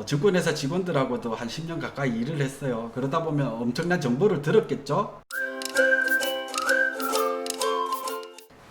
증권회사 직원들하고도 한 10년 가까이 일을 했어요. 그러다 보면 엄청난 정보를 들었겠죠.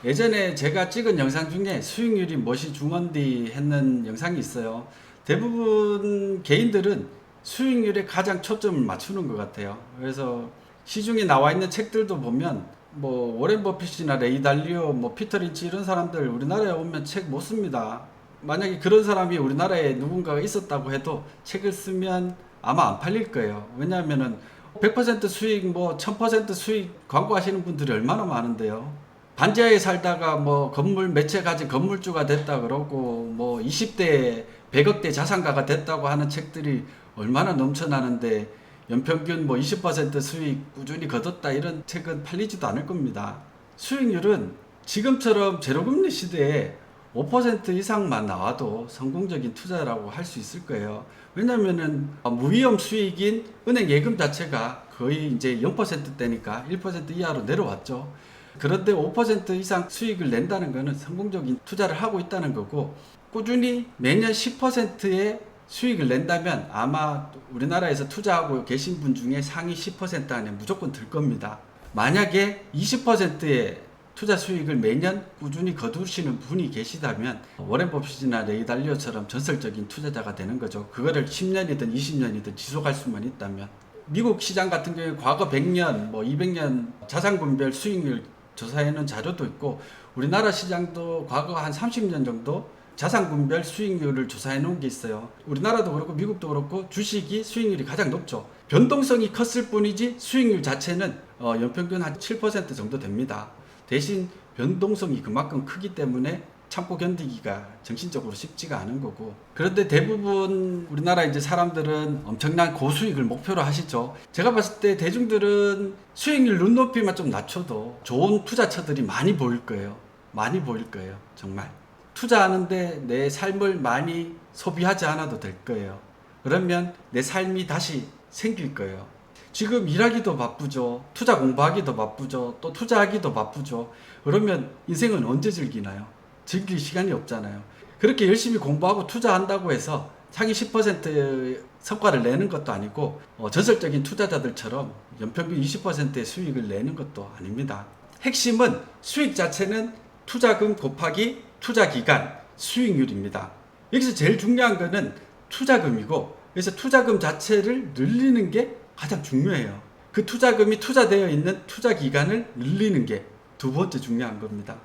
예전에 제가 찍은 영상 중에 수익률이 무엇이 중요한디 했는 영상이 있어요. 대부분 개인들은 수익률에 가장 초점을 맞추는 것 같아요. 그래서 시중에 나와 있는 책들도 보면 뭐 워렌 버핏이나 레이 달리오, 뭐 피터 린치 이런 사람들 우리나라에 오면 책 못 씁니다. 만약에 그런 사람이 우리나라에 누군가가 있었다고 해도 책을 쓰면 아마 안 팔릴 거예요. 왜냐하면은 100% 수익, 뭐 1000% 수익 광고하시는 분들이 얼마나 많은데요. 반지하에 살다가 뭐 건물 몇 채 가진 건물주가 됐다 그러고 뭐 20대에 100억대 자산가가 됐다고 하는 책들이 얼마나 넘쳐나는데 연평균 뭐 20% 수익 꾸준히 거뒀다 이런 책은 팔리지도 않을 겁니다. 수익률은 지금처럼 제로금리 시대에 5% 이상만 나와도 성공적인 투자라고 할 수 있을 거예요. 왜냐면은 무위험 수익인 은행 예금 자체가 거의 이제 0%대니까 1% 이하로 내려왔죠. 그런데 5% 이상 수익을 낸다는 것은 성공적인 투자를 하고 있다는 거고, 꾸준히 매년 10%의 수익을 낸다면 아마 우리나라에서 투자하고 계신 분 중에 상위 10% 안에 무조건 들 겁니다. 만약에 20%의 투자 수익을 매년 꾸준히 거두시는 분이 계시다면 워렌 버핏이나 레이 달리오처럼 전설적인 투자자가 되는 거죠. 그거를 10년이든 20년이든 지속할 수만 있다면. 미국 시장 같은 경우에 과거 100년, 뭐 200년 자산분별 수익률 조사해놓은 자료도 있고, 우리나라 시장도 과거 한 30년 정도 자산분별 수익률을 조사해 놓은 게 있어요. 우리나라도 그렇고 미국도 그렇고 주식이 수익률이 가장 높죠. 변동성이 컸을 뿐이지 수익률 자체는 연평균 한 7% 정도 됩니다. 대신 변동성이 그만큼 크기 때문에 참고 견디기가 정신적으로 쉽지가 않은 거고. 그런데 대부분 우리나라 이제 사람들은 엄청난 고수익을 목표로 하시죠. 제가 봤을 때 대중들은 수익률 눈높이만 좀 낮춰도 좋은 투자처들이 많이 보일 거예요. 많이 보일 거예요. 정말. 투자하는데 내 삶을 많이 소비하지 않아도 될 거예요. 그러면 내 삶이 다시 생길 거예요. 지금 일하기도 바쁘죠. 투자 공부하기도 바쁘죠. 또 투자하기도 바쁘죠. 그러면 인생은 언제 즐기나요? 즐길 시간이 없잖아요. 그렇게 열심히 공부하고 투자한다고 해서 상위 10%의 성과를 내는 것도 아니고 전설적인 투자자들처럼 연평균 20%의 수익을 내는 것도 아닙니다. 핵심은 수익 자체는 투자금 곱하기 투자기간 수익률입니다. 여기서 제일 중요한 거는 투자금이고, 그래서 투자금 자체를 늘리는 게 가장 중요해요. 그 투자금이 투자되어 있는 투자기간을 늘리는 게 두 번째 중요한 겁니다.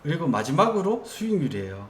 그리고 마지막으로 수익률이에요.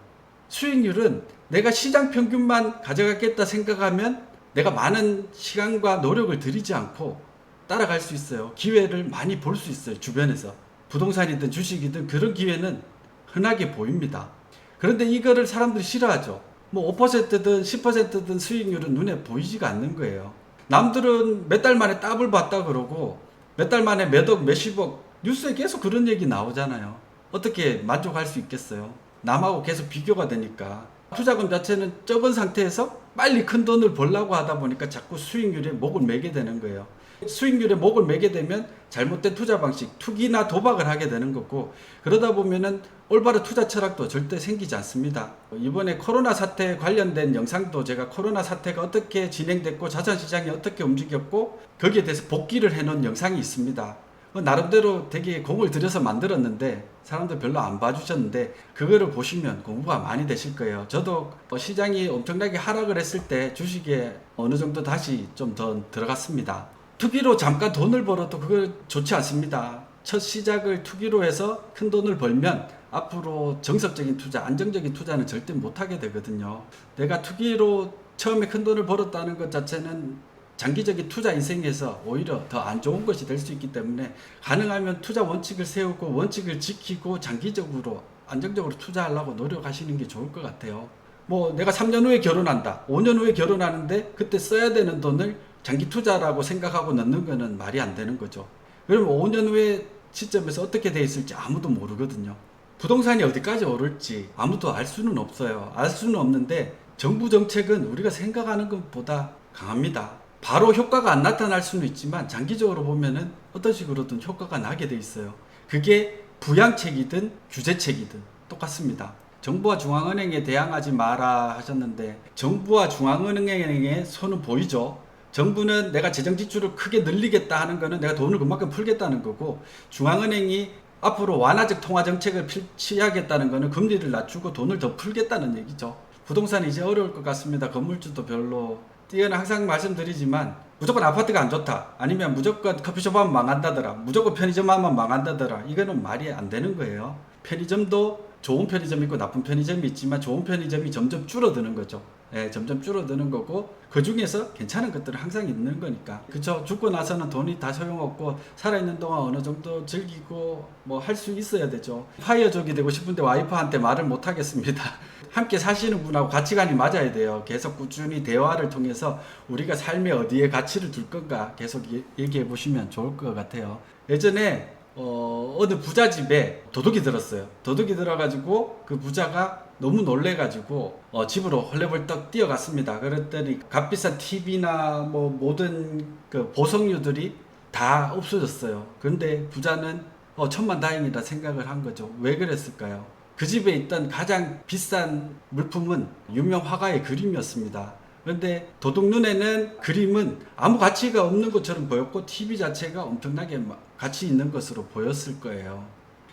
수익률은 내가 시장 평균만 가져가겠다 생각하면 내가 많은 시간과 노력을 들이지 않고 따라갈 수 있어요. 기회를 많이 볼 수 있어요. 주변에서. 부동산이든 주식이든 그런 기회는 흔하게 보입니다. 그런데 이거를 사람들이 싫어하죠. 뭐 5%든 10%든 수익률은 눈에 보이지가 않는 거예요. 남들은 몇 달 만에 더블 봤다 그러고 몇 달 만에 몇억 몇십억, 뉴스에 계속 그런 얘기 나오잖아요. 어떻게 만족할 수 있겠어요? 남하고 계속 비교가 되니까. 투자금 자체는 적은 상태에서 빨리 큰 돈을 벌려고 하다 보니까 자꾸 수익률에 목을 매게 되는 거예요. 수익률에 목을 매게 되면 잘못된 투자 방식, 투기나 도박을 하게 되는 거고, 그러다 보면은 올바른 투자 철학도 절대 생기지 않습니다. 이번에 코로나 사태 관련된 영상도 제가 코로나 사태가 어떻게 진행됐고 자산시장이 어떻게 움직였고 거기에 대해서 복기를 해놓은 영상이 있습니다. 나름대로 되게 공을 들여서 만들었는데 사람들 별로 안 봐주셨는데, 그거를 보시면 공부가 많이 되실 거예요. 저도 시장이 엄청나게 하락을 했을 때 주식에 어느 정도 다시 좀 더 들어갔습니다. 투기로 잠깐 돈을 벌어도 그거 좋지 않습니다. 첫 시작을 투기로 해서 큰 돈을 벌면 앞으로 정석적인 투자, 안정적인 투자는 절대 못하게 되거든요. 내가 투기로 처음에 큰 돈을 벌었다는 것 자체는 장기적인 투자 인생에서 오히려 더 안 좋은 것이 될 수 있기 때문에, 가능하면 투자 원칙을 세우고 원칙을 지키고 장기적으로 안정적으로 투자하려고 노력하시는 게 좋을 것 같아요. 뭐 내가 3년 후에 결혼한다, 5년 후에 결혼하는데 그때 써야 되는 돈을 장기 투자라고 생각하고 넣는 거는 말이 안 되는 거죠. 그러면 5년 후에 시점에서 어떻게 돼 있을지 아무도 모르거든요. 부동산이 어디까지 오를지 아무도 알 수는 없어요. 알 수는 없는데 정부 정책은 우리가 생각하는 것보다 강합니다. 바로 효과가 안 나타날 수는 있지만 장기적으로 보면은 어떤 식으로든 효과가 나게 돼 있어요. 그게 부양책이든 규제책이든 똑같습니다. 정부와 중앙은행에 대항하지 마라 하셨는데 정부와 중앙은행의 손은 보이죠. 정부는 내가 재정 지출을 크게 늘리겠다 하는 거는 내가 돈을 그만큼 풀겠다는 거고, 중앙은행이 앞으로 완화적 통화 정책을 취하겠다는 거는 금리를 낮추고 돈을 더 풀겠다는 얘기죠. 부동산이 이제 어려울 것 같습니다. 건물주도 별로. 이건 항상 말씀드리지만 무조건 아파트가 안 좋다, 아니면 무조건 커피숍 하면 망한다더라, 무조건 편의점 하면 망한다더라, 이거는 말이 안 되는 거예요. 편의점도 좋은 편의점이 있고 나쁜 편의점이 있지만 좋은 편의점이 점점 줄어드는 거죠. 예, 점점 줄어드는 거고, 그 중에서 괜찮은 것들은 항상 있는 거니까. 그쵸? 죽고 나서는 돈이 다 소용없고, 살아있는 동안 어느 정도 즐기고 뭐 할 수 있어야 되죠. 파이어족이 되고 싶은데 와이프한테 말을 못 하겠습니다. 함께 사시는 분하고 가치관이 맞아야 돼요. 계속 꾸준히 대화를 통해서 우리가 삶의 어디에 가치를 둘 건가 계속 얘기해 보시면 좋을 것 같아요. 예전에 어느 부자 집에 도둑이 들었어요. 도둑이 들어가지고 그 부자가 너무 놀래가지고 집으로 헐레벌떡 뛰어갔습니다. 그랬더니 값비싼 TV나 뭐 모든 그 보석류들이 다 없어졌어요. 그런데 부자는 천만다행이다 생각을 한 거죠. 왜 그랬을까요? 그 집에 있던 가장 비싼 물품은 유명 화가의 그림이었습니다. 그런데 도둑 눈에는 그림은 아무 가치가 없는 것처럼 보였고, TV 자체가 엄청나게 가치 있는 것으로 보였을 거예요.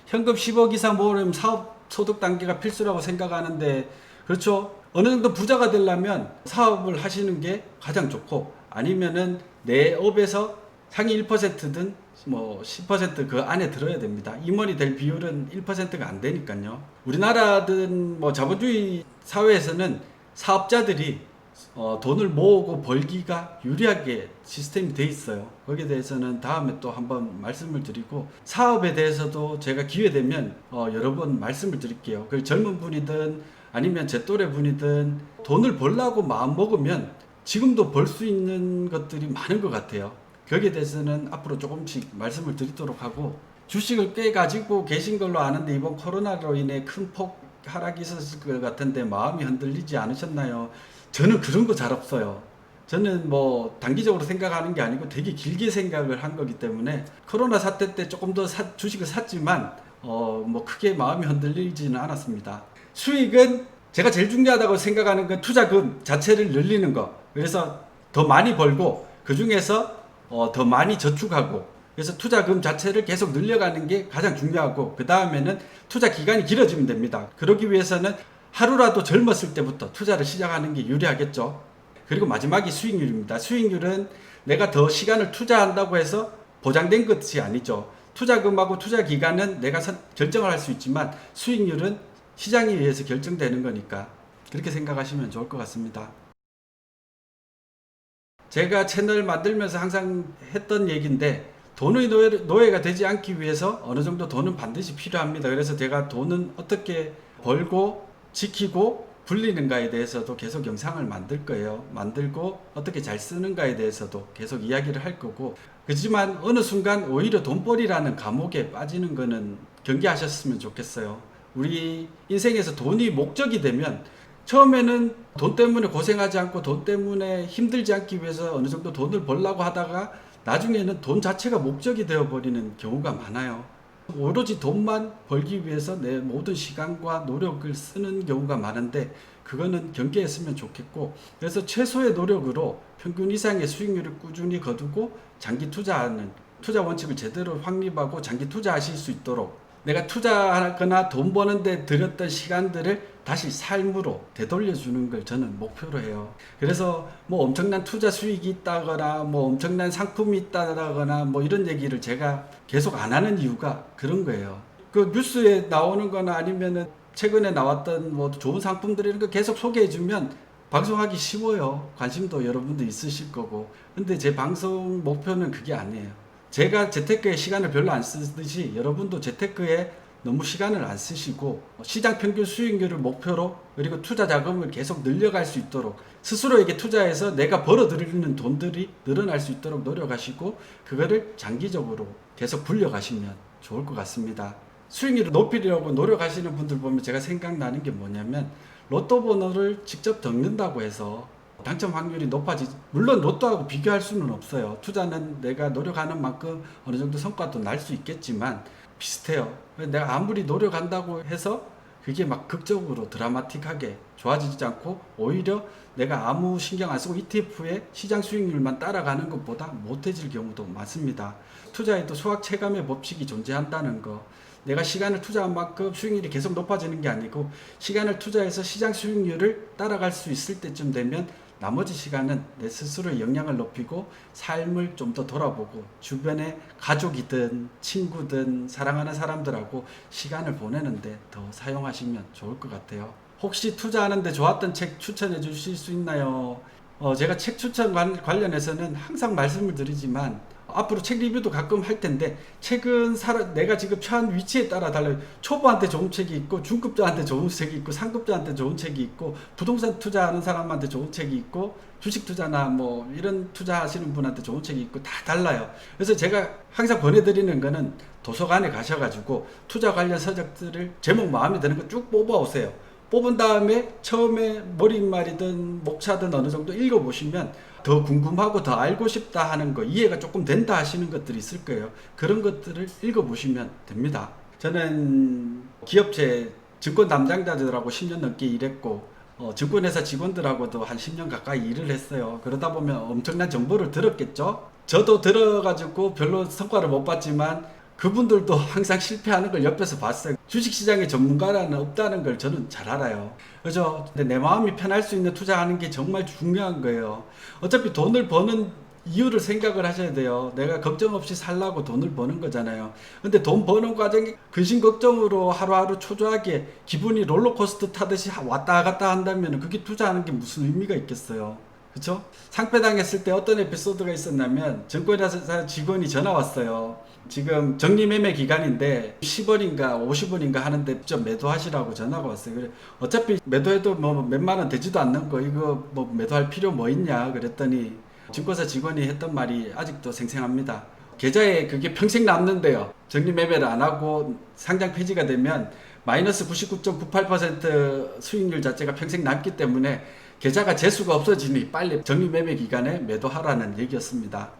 현금 10억 이상 모으려면 사업 소득 단계가 필수라고 생각하는데, 그렇죠? 어느 정도 부자가 되려면 사업을 하시는 게 가장 좋고, 아니면은 내 업에서 상위 1%든 뭐 10% 그 안에 들어야 됩니다. 임원이 될 비율은 1%가 안 되니까요. 우리나라든 뭐 자본주의 사회에서는 사업자들이 돈을 모으고 벌기가 유리하게 시스템이 돼 있어요. 거기에 대해서는 다음에 또 한번 말씀을 드리고, 사업에 대해서도 제가 기회 되면 여러 번 말씀을 드릴게요. 그 젊은 분이든 아니면 제 또래 분이든 돈을 벌라고 마음 먹으면 지금도 벌 수 있는 것들이 많은 것 같아요. 거기에 대해서는 앞으로 조금씩 말씀을 드리도록 하고, 주식을 꽤 가지고 계신 걸로 아는데 이번 코로나로 인해 큰 폭 하락이 있었을 것 같은데 마음이 흔들리지 않으셨나요? 저는 그런 거 잘 없어요. 저는 뭐 단기적으로 생각하는 게 아니고 되게 길게 생각을 한 거기 때문에, 코로나 사태 때 조금 더 주식을 샀지만 뭐 크게 마음이 흔들리지는 않았습니다. 수익은 제가 제일 중요하다고 생각하는 건 투자금 자체를 늘리는 거. 그래서 더 많이 벌고 그 중에서 더 많이 저축하고, 그래서 투자금 자체를 계속 늘려가는 게 가장 중요하고, 그 다음에는 투자 기간이 길어지면 됩니다. 그러기 위해서는 하루라도 젊었을 때부터 투자를 시작하는 게 유리하겠죠. 그리고 마지막이 수익률입니다. 수익률은 내가 더 시간을 투자한다고 해서 보장된 것이 아니죠. 투자금하고 투자 기간은 내가 결정을 할 수 있지만 수익률은 시장에 의해서 결정되는 거니까 그렇게 생각하시면 좋을 것 같습니다. 제가 채널 만들면서 항상 했던 얘기인데, 돈의 노예가 되지 않기 위해서 어느 정도 돈은 반드시 필요합니다. 그래서 제가 돈은 어떻게 벌고 지키고 불리는가에 대해서도 계속 영상을 만들 거예요. 만들고 어떻게 잘 쓰는가에 대해서도 계속 이야기를 할 거고, 그렇지만 어느 순간 오히려 돈벌이라는 감옥에 빠지는 거는 경계하셨으면 좋겠어요. 우리 인생에서 돈이 목적이 되면, 처음에는 돈 때문에 고생하지 않고 돈 때문에 힘들지 않기 위해서 어느 정도 돈을 벌려고 하다가 나중에는 돈 자체가 목적이 되어버리는 경우가 많아요. 오로지 돈만 벌기 위해서 내 모든 시간과 노력을 쓰는 경우가 많은데, 그거는 경계했으면 좋겠고, 그래서 최소의 노력으로 평균 이상의 수익률을 꾸준히 거두고 장기 투자하는, 투자 원칙을 제대로 확립하고 장기 투자하실 수 있도록, 내가 투자하거나 돈 버는데 들였던 시간들을 다시 삶으로 되돌려주는 걸 저는 목표로 해요. 그래서 뭐 엄청난 투자 수익이 있다거나 뭐 엄청난 상품이 있다거나 뭐 이런 얘기를 제가 계속 안 하는 이유가 그런 거예요. 그 뉴스에 나오는 거나 아니면은 최근에 나왔던 뭐 좋은 상품들 이런 거 계속 소개해주면 방송하기 쉬워요. 관심도 여러분도 있으실 거고. 근데 제 방송 목표는 그게 아니에요. 제가 재테크에 시간을 별로 안 쓰듯이 여러분도 재테크에 너무 시간을 안 쓰시고 시장 평균 수익률을 목표로, 그리고 투자 자금을 계속 늘려갈 수 있도록 스스로에게 투자해서 내가 벌어들이는 돈들이 늘어날 수 있도록 노력하시고, 그거를 장기적으로 계속 불려가시면 좋을 것 같습니다. 수익률을 높이려고 노력하시는 분들 보면 제가 생각나는 게 뭐냐면, 로또 번호를 직접 적는다고 해서 당첨 확률이 높아지지, 물론 로또하고 비교할 수는 없어요. 투자는 내가 노력하는 만큼 어느 정도 성과도 날 수 있겠지만 비슷해요. 내가 아무리 노력한다고 해서 그게 막 극적으로 드라마틱하게 좋아지지 않고 오히려 내가 아무 신경 안 쓰고 ETF의 시장 수익률만 따라가는 것보다 못해질 경우도 많습니다. 투자에도 수학 체감의 법칙이 존재한다는 거. 내가 시간을 투자한 만큼 수익률이 계속 높아지는 게 아니고 시간을 투자해서 시장 수익률을 따라갈 수 있을 때쯤 되면 나머지 시간은 내 스스로의 역량을 높이고 삶을 좀 더 돌아보고 주변에 가족이든 친구든 사랑하는 사람들하고 시간을 보내는데 더 사용하시면 좋을 것 같아요. 혹시 투자하는데 좋았던 책 추천해 주실 수 있나요? 제가 책 추천 관련해서는 항상 말씀을 드리지만 앞으로 책 리뷰도 가끔 할 텐데 책은 내가 지금 처한 위치에 따라 달라요. 초보한테 좋은 책이 있고 중급자한테 좋은 책이 있고 상급자한테 좋은 책이 있고 부동산 투자하는 사람한테 좋은 책이 있고 주식 투자나 뭐 이런 투자하시는 분한테 좋은 책이 있고 다 달라요. 그래서 제가 항상 권해드리는 거는 도서관에 가셔가지고 투자 관련 서적들을 제목 마음에 드는 거 쭉 뽑아 오세요. 뽑은 다음에 처음에 머릿말이든 목차든 어느 정도 읽어보시면 더 궁금하고 더 알고 싶다 하는 거, 이해가 조금 된다 하시는 것들이 있을 거예요. 그런 것들을 읽어보시면 됩니다. 저는 기업체 증권 담당자들하고 10년 넘게 일했고 증권회사 직원들하고도 한 10년 가까이 일을 했어요. 그러다 보면 엄청난 정보를 들었겠죠. 저도 들어가지고 별로 성과를 못 봤지만 그분들도 항상 실패하는 걸 옆에서 봤어요. 주식시장의 전문가라는 없다는 걸 저는 잘 알아요. 그죠? 근데 내 마음이 편할 수 있는 투자하는 게 정말 중요한 거예요. 어차피 돈을 버는 이유를 생각을 하셔야 돼요. 내가 걱정 없이 살라고 돈을 버는 거잖아요. 근데 돈 버는 과정이 근심 걱정으로 하루하루 초조하게 기분이 롤러코스터 타듯이 왔다 갔다 한다면 그게 투자하는 게 무슨 의미가 있겠어요. 그쵸? 상패당했을 때 어떤 에피소드가 있었냐면 증권회사 직원이 전화 왔어요. 지금 정리매매 기간인데 10원인가 50원인가 하는데 좀 매도하시라고 전화가 왔어요. 그래 어차피 매도해도 뭐 몇만 원 되지도 않는 거 이거 뭐 매도할 필요 뭐 있냐 그랬더니 증권사 직원이 했던 말이 아직도 생생합니다. 계좌에 그게 평생 남는데요. 정리매매를 안 하고 상장 폐지가 되면 마이너스 99.98% 수익률 자체가 평생 남기 때문에 계좌가 재수가 없어지니 빨리 정리매매 기간에 매도하라는 얘기였습니다.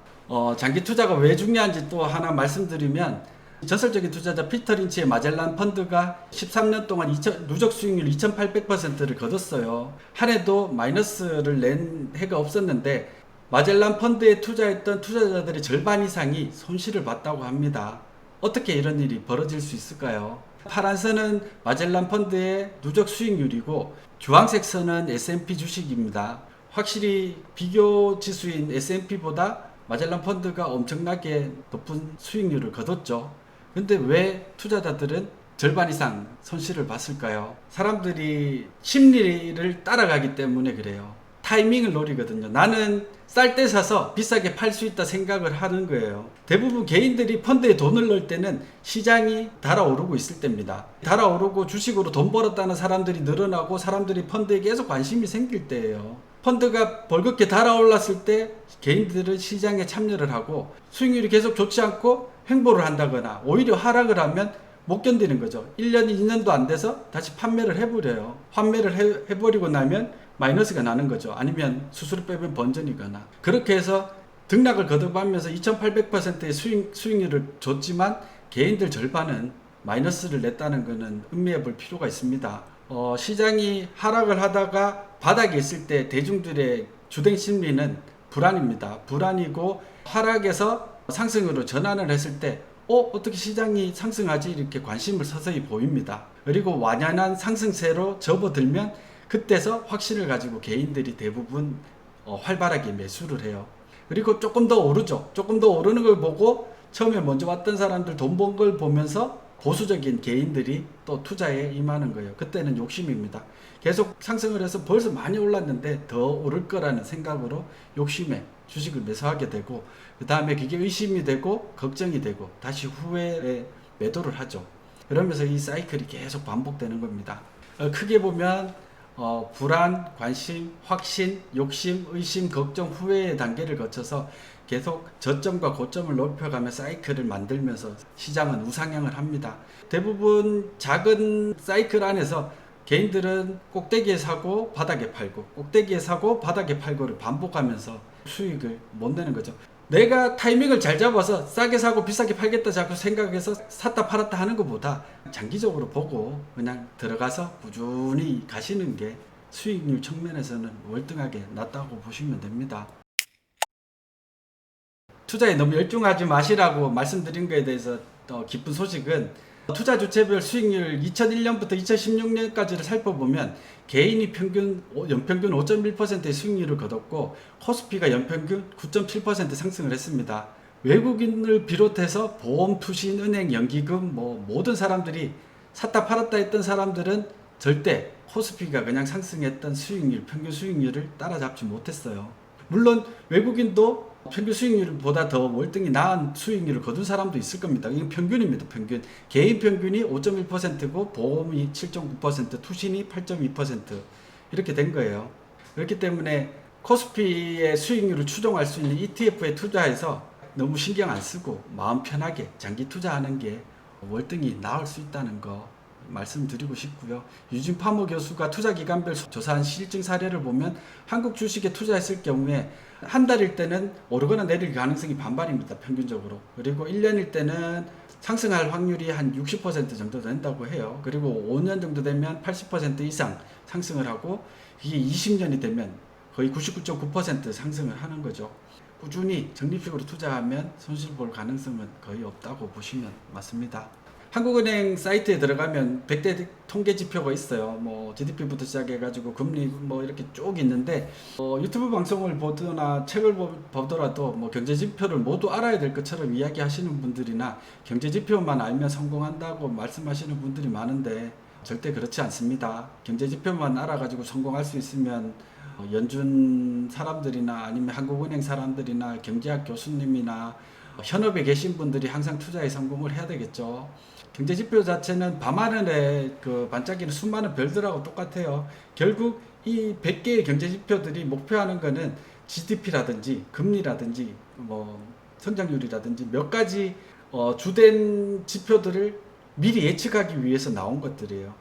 장기 투자가 왜 중요한지 또 하나 말씀드리면 전설적인 투자자 피터 린치의 마젤란 펀드가 13년 동안 누적 수익률 2800%를 거뒀어요. 한 해도 마이너스를 낸 해가 없었는데 마젤란 펀드에 투자했던 투자자들의 절반 이상이 손실을 봤다고 합니다. 어떻게 이런 일이 벌어질 수 있을까요? 파란 선은 마젤란 펀드의 누적 수익률이고 주황색 선은 S&P 주식입니다. 확실히 비교 지수인 S&P보다 마젤란 펀드가 엄청나게 높은 수익률을 거뒀죠. 근데 왜 투자자들은 절반 이상 손실을 봤을까요? 사람들이 심리를 따라가기 때문에 그래요. 타이밍을 노리거든요. 나는 쌀 때 사서 비싸게 팔 수 있다 생각을 하는 거예요. 대부분 개인들이 펀드에 돈을 넣을 때는 시장이 달아오르고 있을 때입니다. 달아오르고 주식으로 돈 벌었다는 사람들이 늘어나고 사람들이 펀드에 계속 관심이 생길 때예요. 펀드가 벌겋게 달아올랐을 때 개인들은 시장에 참여를 하고 수익률이 계속 좋지 않고 횡보를 한다거나 오히려 하락을 하면 못 견디는 거죠. 1년, 2년도 안 돼서 다시 판매를 해버려요. 판매를 해버리고 나면 마이너스가 나는 거죠. 아니면 수수료 빼면 번전이거나. 그렇게 해서 등락을 거듭하면서 2800%의 수익률을 줬지만 개인들 절반은 마이너스를 냈다는 것은 음미해 볼 필요가 있습니다. 시장이 하락을 하다가 바닥에 있을 때 대중들의 주된 심리는 불안입니다. 불안이고 하락에서 상승으로 전환을 했을 때 어떻게 시장이 상승하지? 이렇게 관심을 서서히 보입니다. 그리고 완연한 상승세로 접어들면 그때서 확신을 가지고 개인들이 대부분 활발하게 매수를 해요. 그리고 조금 더 오르죠. 조금 더 오르는 걸 보고 처음에 먼저 왔던 사람들 돈 번 걸 보면서 보수적인 개인들이 또 투자에 임하는 거예요. 그때는 욕심입니다. 계속 상승을 해서 벌써 많이 올랐는데 더 오를 거라는 생각으로 욕심에 주식을 매수하게 되고 그 다음에 그게 의심이 되고 걱정이 되고 다시 후회에 매도를 하죠. 그러면서 이 사이클이 계속 반복되는 겁니다. 크게 보면 불안, 관심, 확신, 욕심, 의심, 걱정, 후회의 단계를 거쳐서 계속 저점과 고점을 높여가며 사이클을 만들면서 시장은 우상향을 합니다. 대부분 작은 사이클 안에서 개인들은 꼭대기에 사고 바닥에 팔고 꼭대기에 사고 바닥에 팔고를 반복하면서 수익을 못 내는 거죠. 내가 타이밍을 잘 잡아서 싸게 사고 비싸게 팔겠다 자꾸 생각해서 샀다 팔았다 하는 것보다 장기적으로 보고 그냥 들어가서 꾸준히 가시는 게 수익률 측면에서는 월등하게 낫다고 보시면 됩니다. 투자에 너무 열중하지 마시라고 말씀드린 거에 대해서 기쁜 소식은 투자 주체별 수익률 2001년부터 2016년까지를 살펴보면 개인이 연평균 5.1%의 수익률을 거뒀고 코스피가 연평균 9.7% 상승을 했습니다. 외국인을 비롯해서 보험, 투신, 은행, 연기금 모든 사람들이 샀다 팔았다 했던 사람들은 절대 코스피가 그냥 상승했던 수익률, 평균 수익률을 따라잡지 못했어요. 물론 외국인도 평균 수익률보다 더 월등히 나은 수익률을 거둔 사람도 있을 겁니다. 이건 평균입니다. 평균. 개인 평균이 5.1%고 보험이 7.9%, 투신이 8.2% 이렇게 된 거예요. 그렇기 때문에 코스피의 수익률을 추종할 수 있는 ETF에 투자해서 너무 신경 안 쓰고 마음 편하게 장기 투자하는 게 월등히 나을 수 있다는 거 말씀드리고 싶고요. 유진 파머 교수가 투자기관별 조사한 실증 사례를 보면 한국 주식에 투자했을 경우에 한 달일 때는 오르거나 내릴 가능성이 반반입니다. 평균적으로. 그리고 1년일 때는 상승할 확률이 한 60% 정도 된다고 해요. 그리고 5년 정도 되면 80% 이상 상승을 하고 이게 20년이 되면 거의 99.9% 상승을 하는 거죠. 꾸준히 적립식으로 투자하면 손실 볼 가능성은 거의 없다고 보시면 맞습니다. 한국은행 사이트에 들어가면 100대 통계 지표가 있어요. GDP부터 시작해가지고 금리 이렇게 쭉 있는데 유튜브 방송을 보거나 책을 보더라도 경제 지표를 모두 알아야 될 것처럼 이야기하시는 분들이나 경제 지표만 알면 성공한다고 말씀하시는 분들이 많은데 절대 그렇지 않습니다. 경제 지표만 알아가지고 성공할 수 있으면 연준 사람들이나 아니면 한국은행 사람들이나 경제학 교수님이나 현업에 계신 분들이 항상 투자에 성공을 해야 되겠죠. 경제지표 자체는 밤하늘에 반짝이는 수많은 별들하고 똑같아요. 결국 이 100개의 경제지표들이 목표하는 거는 GDP라든지 금리라든지 성장률이라든지 몇 가지 주된 지표들을 미리 예측하기 위해서 나온 것들이에요.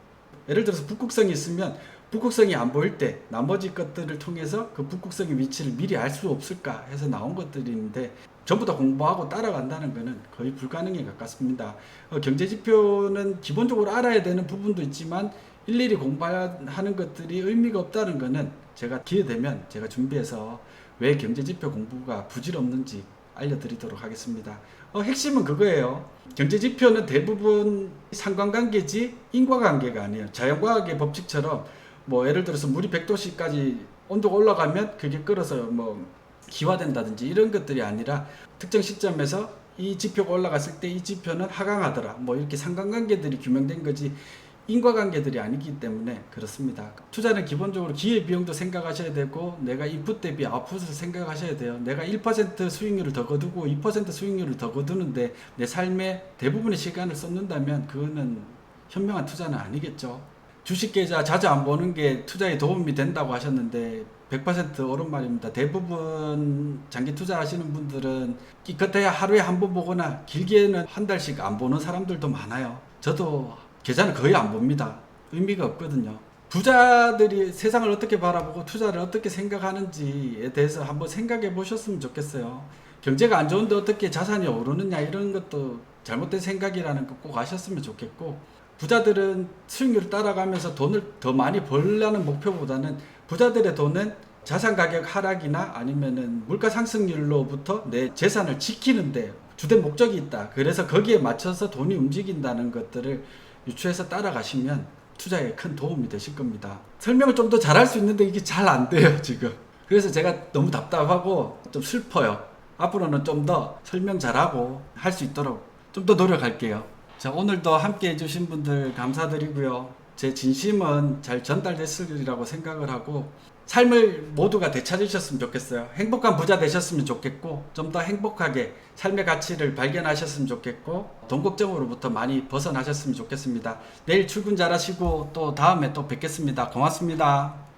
예를 들어서 북극성이 있으면 북극성이 안 보일 때 나머지 것들을 통해서 그 북극성의 위치를 미리 알 수 없을까 해서 나온 것들인데 전부 다 공부하고 따라간다는 것은 거의 불가능에 가깝습니다. 경제지표는 기본적으로 알아야 되는 부분도 있지만 일일이 공부하는 것들이 의미가 없다는 것은 제가 기회 되면 제가 준비해서 왜 경제지표 공부가 부질없는지 알려드리도록 하겠습니다. 핵심은 그거예요. 경제지표는 대부분 상관관계지 인과관계가 아니에요. 자연과학의 법칙처럼 예를 들어서 물이 100도씨까지 온도가 올라가면 그게 끓어서 기화된다든지 이런 것들이 아니라 특정 시점에서 이 지표가 올라갔을 때 이 지표는 하강하더라. 이렇게 상관관계들이 규명된 거지 인과관계들이 아니기 때문에 그렇습니다. 투자는 기본적으로 기회비용도 생각하셔야 되고 내가 인풋 대비 아웃풋을 생각하셔야 돼요. 내가 1% 수익률을 더 거두고 2% 수익률을 더 거두는데 내 삶의 대부분의 시간을 쏟는다면 그거는 현명한 투자는 아니겠죠. 주식 계좌 자주 안 보는 게 투자에 도움이 된다고 하셨는데 100% 옳은 말입니다. 대부분 장기 투자하시는 분들은 기껏해야 하루에 한 번 보거나 길게는 한 달씩 안 보는 사람들도 많아요. 저도 계좌는 거의 안 봅니다. 의미가 없거든요. 부자들이 세상을 어떻게 바라보고 투자를 어떻게 생각하는지에 대해서 한번 생각해 보셨으면 좋겠어요. 경제가 안 좋은데 어떻게 자산이 오르느냐 이런 것도 잘못된 생각이라는 거 꼭 아셨으면 좋겠고, 부자들은 수익률을 따라가면서 돈을 더 많이 벌려는 목표보다는 부자들의 돈은 자산 가격 하락이나 아니면은 물가 상승률로부터 내 재산을 지키는데 주된 목적이 있다. 그래서 거기에 맞춰서 돈이 움직인다는 것들을 유추해서 따라가시면 투자에 큰 도움이 되실 겁니다. 설명을 좀 더 잘할 수 있는데 이게 잘 안 돼요, 지금. 그래서 제가 너무 답답하고 좀 슬퍼요. 앞으로는 좀 더 설명 잘하고 할 수 있도록 좀 더 노력할게요. 자, 오늘도 함께 해주신 분들 감사드리고요. 제 진심은 잘 전달됐으리라고 생각을 하고 삶을 모두가 되찾으셨으면 좋겠어요. 행복한 부자 되셨으면 좋겠고 좀 더 행복하게 삶의 가치를 발견하셨으면 좋겠고 돈 걱정으로부터 많이 벗어나셨으면 좋겠습니다. 내일 출근 잘하시고 또 다음에 또 뵙겠습니다. 고맙습니다.